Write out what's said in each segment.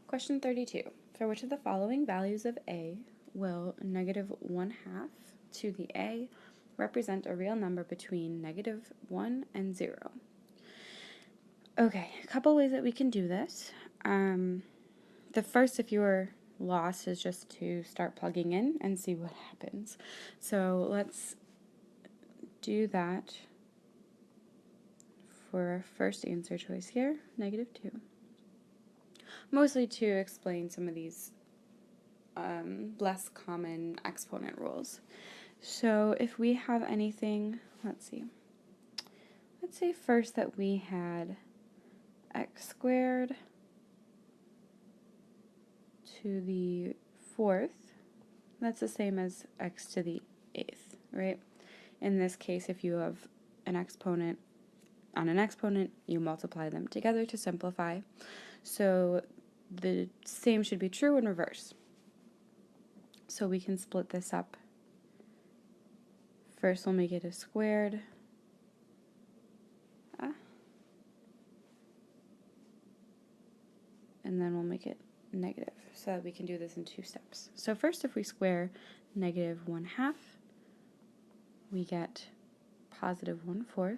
Question 32. For which of the following values of a will negative 1/2 to the a represent a real number between negative 1 and 0? Okay, a couple ways that we can do this. The first, if you're lost, is just to start plugging in and see what happens. So let's do that for our first answer choice here, -2. Mostly to explain some of these less common exponent rules. So if we have anything, let's say first that we had x squared to the 4th, that's the same as x to the 8th, right? In this case, if you have an exponent on an exponent, you multiply them together to simplify. So the same should be true in reverse. So we can split this up. First we'll make it a squared. And then we'll make it negative, so that we can do this in 2 steps. So first, if we square negative 1/2, we get positive 1/4.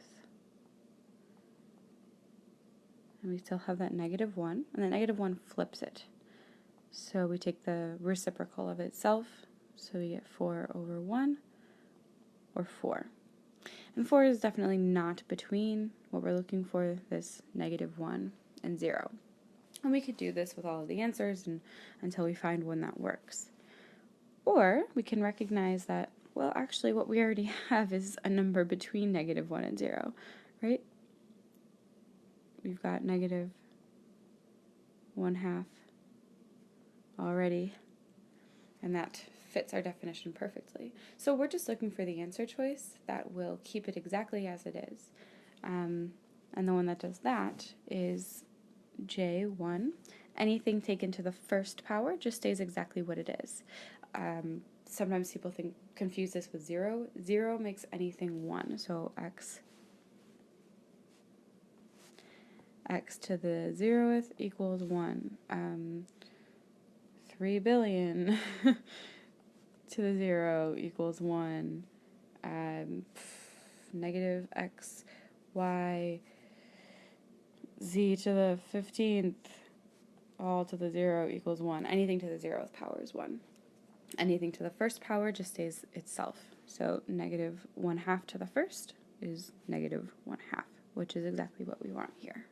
And we still have that -1, and the -1 flips it. So we take the reciprocal of itself, so we get 4/1, or 4. And 4 is definitely not between what we're looking for, this -1 and 0. And we could do this with all of the answers until we find one that works. Or we can recognize that, well, actually what we already have is a number between -1 and 0, right? We've got -1/2 already, and that fits our definition perfectly. So we're just looking for the answer choice that will keep it exactly as it is. And the one that does that is J1. Anything taken to the first power just stays exactly what it is. Sometimes people confuse this with 0. 0 makes anything 1, so x to the 0th equals 1. 3 billion to the 0 equals 1. Negative x, y, z to the 15th, all to the 0 equals 1. Anything to the 0th power is 1. Anything to the first power just stays itself. So -1/2 to the first is -1/2, which is exactly what we want here.